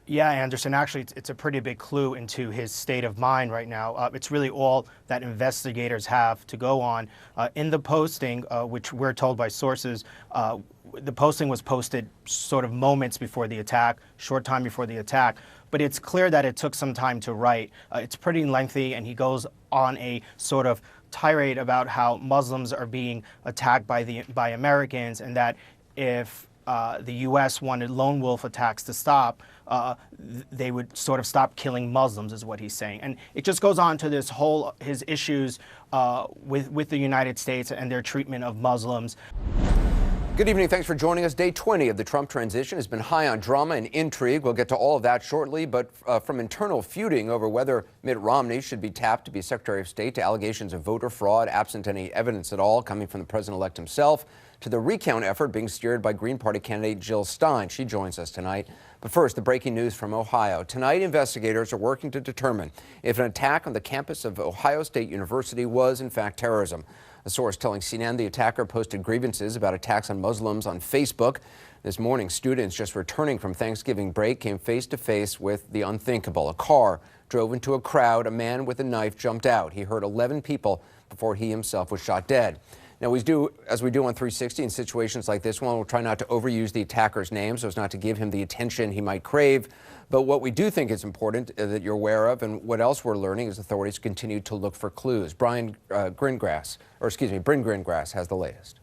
Yeah, Anderson, actually, it's a pretty big clue into his state of mind right now. It's really all that investigators have to go on. In the posting, which we're told by sources, the posting was posted sort of moments before the attack, short time before the attack. But it's clear that it took some time to write. It's pretty lengthy, and he goes on a sort of tirade about how Muslims are being attacked by Americans, and that if the U.S. wanted lone wolf attacks to stop, they would sort of stop killing Muslims, is what he's saying. And it just goes on to this whole, his issues with the United States and their treatment of Muslims. Good evening. Thanks for joining us. Day 20 of the Trump transition has been high on drama and intrigue. We'll get to all of that shortly. But from internal feuding over whether Mitt Romney should be tapped to be Secretary of State to allegations of voter fraud, absent any evidence at all coming from the president-elect himself, to the recount effort being steered by Green Party candidate Jill Stein. She joins us tonight. But first, the breaking news from Ohio. Tonight, investigators are working to determine if an attack on the campus of Ohio State University was, in fact, terrorism. A source telling CNN the attacker posted grievances about attacks on Muslims on Facebook. This morning, students just returning from Thanksgiving break came face to face with the unthinkable. A car drove into a crowd. A man with a knife jumped out. He hurt 11 people before he himself was shot dead. Now, as we do on 360 in situations like this one, we'll try not to overuse the attacker's name so as not to give him the attention he might crave. But what we do think is important that you're aware of, and what else we're learning, is authorities continue to look for clues. Bryn Gringras has the latest.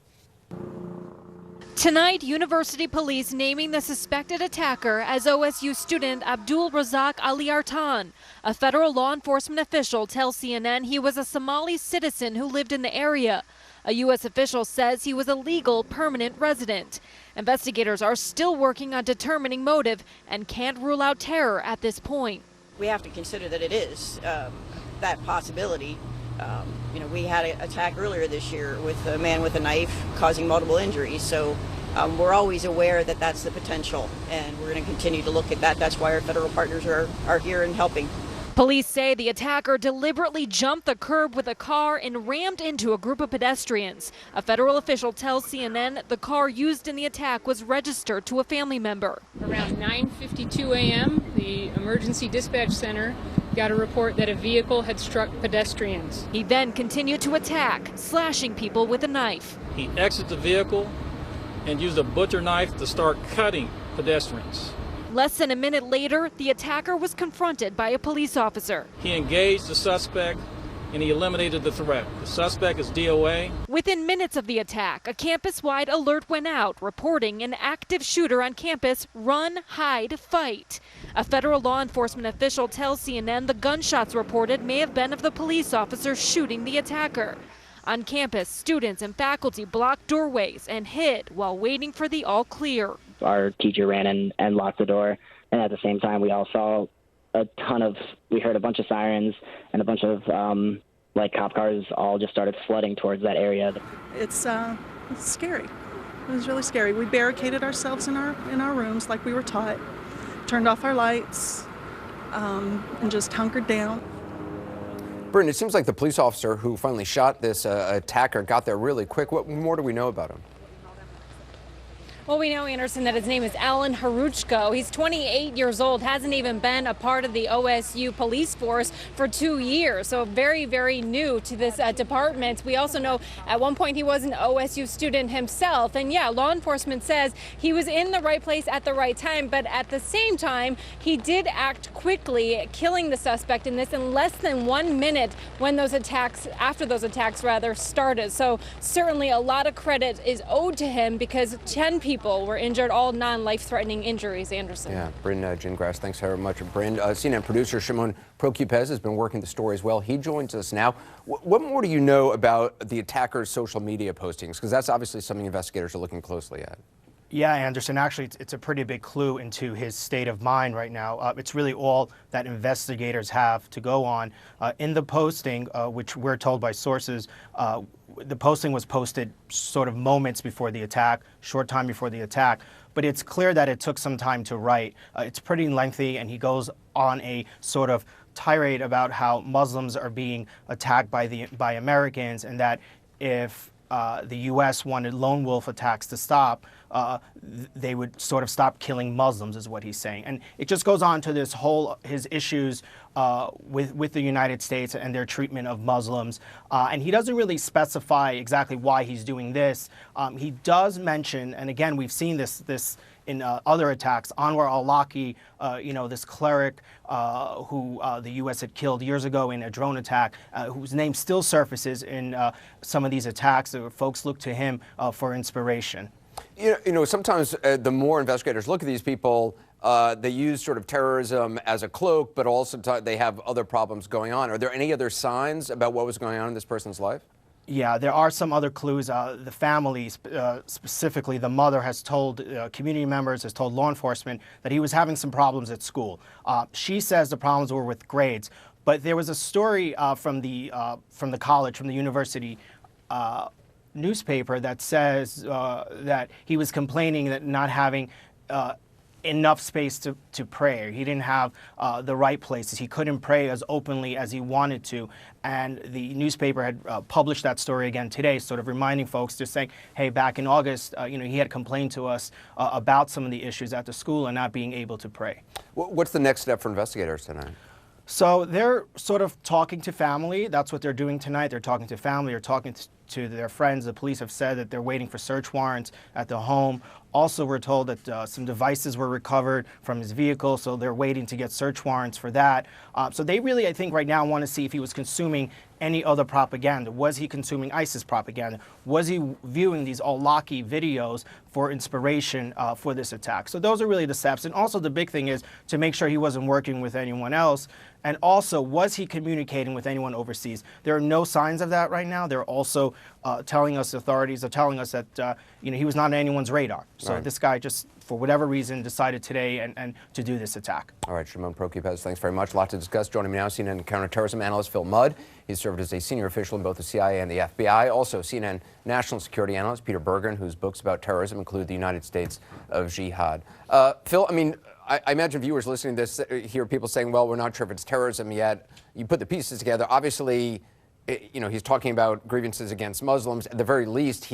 Tonight, university police naming the suspected attacker as OSU student Abdul Razak Ali Artan. A federal law enforcement official tells CNN he was a Somali citizen who lived in the area. A U.S. official says he was a legal permanent resident. Investigators are still working on determining motive and can't rule out terror at this point. We have to consider that it is that possibility. We had an attack earlier this year with a man with a knife causing multiple injuries. So we're always aware that that's the potential, and we're going to continue to look at that. That's why our federal partners are here and helping. Police say the attacker deliberately jumped the curb with a car and rammed into a group of pedestrians. A federal official tells CNN the car used in the attack was registered to a family member. Around 9:52 a.m., the emergency dispatch center got a report that a vehicle had struck pedestrians. He then continued to attack, slashing people with a knife. He exited the vehicle and used a butcher knife to start cutting pedestrians. Less than a minute later, the attacker was confronted by a police officer. He engaged the suspect and he eliminated the threat. The suspect is DOA. Within minutes of the attack, a campus-wide alert went out reporting an active shooter on campus: run, hide, fight. A federal law enforcement official tells CNN the gunshots reported may have been of the police officer shooting the attacker. On campus, students and faculty blocked doorways and hid while waiting for the all clear. Our teacher ran in and locked the door, and at the same time we all saw we heard a bunch of sirens and a bunch of cop cars all just started flooding towards that area. It's scary. It was really scary. We barricaded ourselves in our rooms like we were taught, turned off our lights, and just hunkered down. Bryn, it seems like the police officer who finally shot this attacker got there really quick. What more do we know about him? Well, we know, Anderson, that his name is Alan Haruchko. He's 28 years old, hasn't even been a part of the OSU police force for 2 years, so very, very new to this department. We also know at one point he was an OSU student himself, and yeah, law enforcement says he was in the right place at the right time, but at the same time, he did act quickly, killing the suspect in this in less than 1 minute after those attacks started. So certainly a lot of credit is owed to him because 10 people were injured, all non-life-threatening injuries, Anderson. Yeah, Bryn Gingras, thanks very much. Bryn, CNN producer Shimon Prokupecz has been working the story as well. He joins us now. What more do you know about the attacker's social media postings? Because that's obviously something investigators are looking closely at. Yeah, Anderson, actually, it's a pretty big clue into his state of mind right now. It's really all that investigators have to go on. In the posting, which we're told by sources, the posting was posted sort of moments before the attack, short time before the attack. But it's clear that it took some time to write. It's pretty lengthy, and he goes on a sort of tirade about how Muslims are being attacked by Americans, and that if the U.S. wanted lone wolf attacks to stop, they would sort of stop killing Muslims, is what he's saying. And it just goes on to this whole, his issues with the United States and their treatment of Muslims. And he doesn't really specify exactly why he's doing this. He does mention, and again, we've seen this in other attacks, Anwar al-Awlaki, this cleric who the U.S. had killed years ago in a drone attack, whose name still surfaces in some of these attacks. Folks look to him for inspiration. Sometimes the more investigators look at these people, they use sort of terrorism as a cloak, but also they have other problems going on. Are there any other signs about what was going on in this person's life? Yeah, there are some other clues. The family, specifically the mother, has told community members, has told law enforcement that he was having some problems at school. She says the problems were with grades, but there was a story from the college, from the university newspaper that says that he was complaining that not having enough space to pray. He didn't have the right places. He couldn't pray as openly as he wanted to. And the newspaper had published that story again today, sort of reminding folks, just saying, hey, back in August, he had complained to us about some of the issues at the school and not being able to pray. What's the next step for investigators tonight? So they're sort of talking to family. That's what they're doing tonight. They're talking to family. They're talking to their friends. The police have said that they're waiting for search warrants at the home. Also, we're told that some devices were recovered from his vehicle, so they're waiting to get search warrants for that. So they really, I think, right now want to see if he was consuming any other propaganda. Was he consuming ISIS propaganda? Was he viewing these al-Awlaki videos for inspiration for this attack? So those are really the steps. And also the big thing is to make sure he wasn't working with anyone else. And also, was he communicating with anyone overseas? There are no signs of that right now. They're also authorities are telling us that he was not on anyone's radar. So This guy just, for whatever reason, decided today and to do this attack. All right, Shimon Prokupecz, thanks very much. A lot to discuss. Joining me now, CNN counterterrorism analyst Phil Mudd. He's served as a senior official in both the CIA and the FBI. Also, CNN national security analyst Peter Bergen, whose books about terrorism include The United States of Jihad. Phil, I imagine viewers listening to this hear people saying, well, we're not sure if it's terrorism yet. You put the pieces together. Obviously, he's talking about grievances against Muslims. At the very least,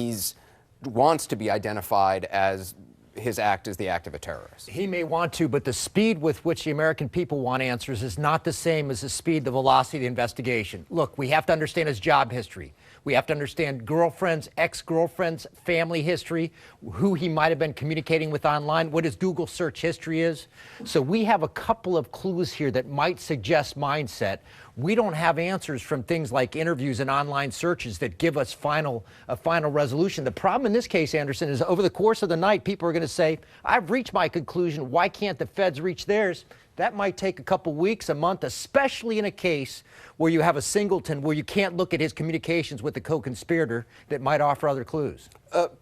wants to be identified as his act is the act of a terrorist. He may want to, but the speed with which the American people want answers is not the same as the speed, the velocity of the investigation. Look, we have to understand his job history. We have to understand girlfriends, ex-girlfriends, family history, who he might have been communicating with online, what his Google search history is. So we have a couple of clues here that might suggest mindset. We don't have answers from things like interviews and online searches that give us a final resolution. The problem in this case, Anderson, is over the course of the night, people are going to say, I've reached my conclusion. Why can't the feds reach theirs? That might take a couple weeks, a month, especially in a case where you have a singleton, where you can't look at his communications with the co-conspirator that might offer other clues.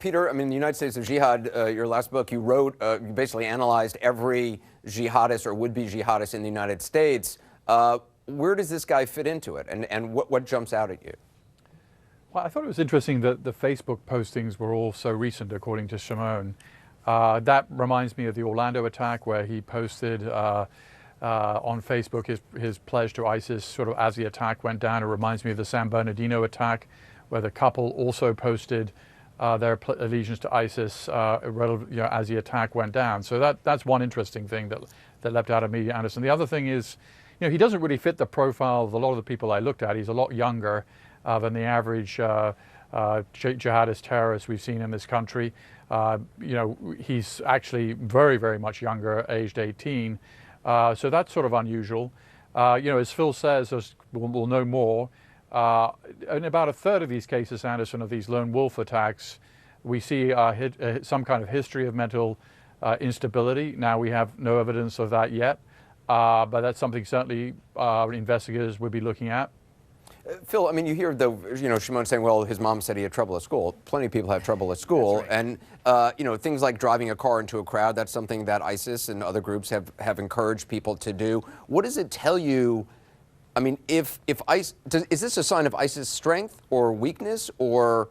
Peter, the United States of Jihad, your last book, you wrote, you basically analyzed every jihadist or would-be jihadist in the United States. Where does this guy fit into it, and what jumps out at you? Well, I thought it was interesting that the Facebook postings were all so recent, according to Shimon. That reminds me of the Orlando attack, where he posted on Facebook his pledge to ISIS sort of as the attack went down. It reminds me of the San Bernardino attack, where the couple also posted their allegiance to ISIS as the attack went down. So that's one interesting thing that leapt out at me, Anderson. The other thing is, he doesn't really fit the profile of a lot of the people I looked at. He's a lot younger than the average jihadist terrorist we've seen in this country. He's actually very, very much younger, aged 18. So that's sort of unusual. As Phil says, we'll know more. In about a third of these cases, Anderson, of these lone wolf attacks, we see some kind of history of mental instability. Now, we have no evidence of that yet, but that's something certainly investigators would be looking at. Phil, you hear Shimon saying, well, his mom said he had trouble at school. Plenty of people have trouble at school. Right. And, things like driving a car into a crowd, that's something that ISIS and other groups have encouraged people to do. What does it tell you? Is this a sign of ISIS strength or weakness, or,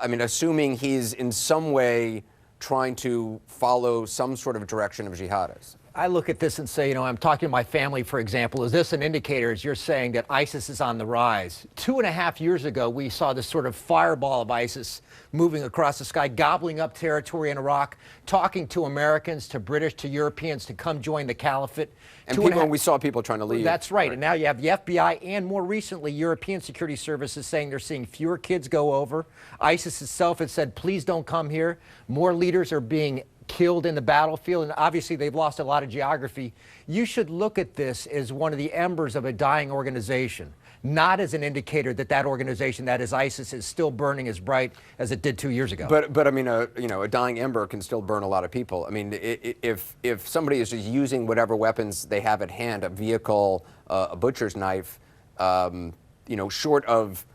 assuming he's in some way trying to follow some sort of direction of jihadists? I look at this and say, you know, I'm talking to my family, for example. Is this an indicator, as you're saying, that ISIS is on the rise? 2.5 years ago, we saw this sort of fireball of ISIS moving across the sky, gobbling up territory in Iraq, talking to Americans, to British, to Europeans to come join the caliphate. And we saw people trying to leave. That's right. And now you have the FBI and more recently European security services saying they're seeing fewer kids go over. ISIS itself has said, please don't come here. More leaders are being killed in the battlefield, and obviously they've lost a lot of geography. You should look at this as one of the embers of a dying organization, not as an indicator that that organization, that is ISIS, is still burning as bright as it did 2 years ago. But I mean, you know, a dying ember can still burn a lot of people. I mean, if somebody is just using whatever weapons they have at hand, a vehicle, a butcher's knife, you know, short of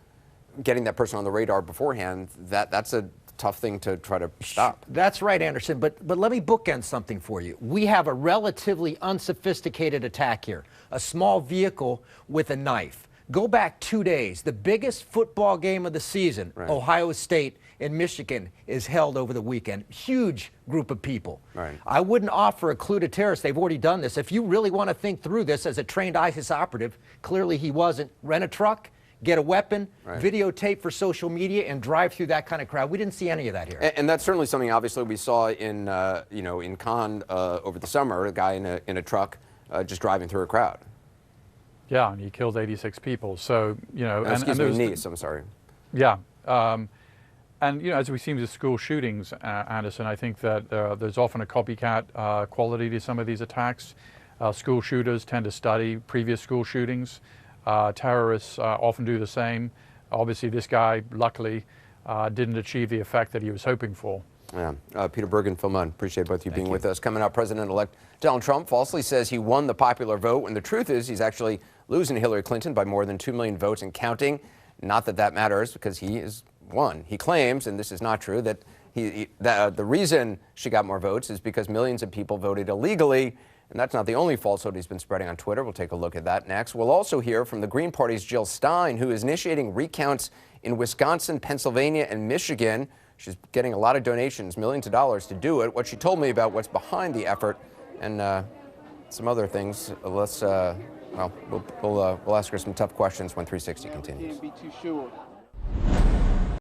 getting that person on the radar beforehand, that's a tough thing to try to stop. That's right, Anderson, but let me bookend something for you. We have a relatively unsophisticated attack here, a small vehicle with a knife. Go back 2 days, the biggest football game of the season, right. Ohio State and Michigan, is held over the weekend. Huge group of people. Right. I wouldn't offer a clue to terrorists. They've already done this. If you really want to think through this as a trained ISIS operative, clearly he wasn't. Rent a truck, get a weapon, right. Videotape for social media, and drive through that kind of crowd. We didn't see any of that here. And that's certainly something, obviously, we saw in, you know, in Cannes over the summer, a guy in a truck just driving through a crowd. Yeah, and he killed 86 people. So, you know, excuse me, Nice, I'm sorry. Yeah. And, you know, as we've seen with school shootings, Anderson, I think that there's often a copycat quality to some of these attacks. School shooters tend to study previous school shootings. Terrorists often do the same. Obviously, this guy, luckily, didn't achieve the effect that he was hoping for. Yeah. Peter Bergen, Phil Munn, appreciate both of you being with us. Coming up, President-elect Donald Trump falsely says he won the popular vote, when the truth is he's actually losing Hillary Clinton by more than 2 million votes and counting. Not that that matters, because he is won. He claims, and this is not true, that the reason she got more votes is because millions of people voted illegally. And that's not the only falsehood he's been spreading on Twitter. We'll take a look at that next. We'll also hear from the Green Party's Jill Stein, who is initiating recounts in Wisconsin, Pennsylvania, and Michigan. She's getting a lot of donations, millions of dollars to do it. What she told me about what's behind the effort and some other things. We'll ask her some tough questions when 360 continues. Can't be too sure.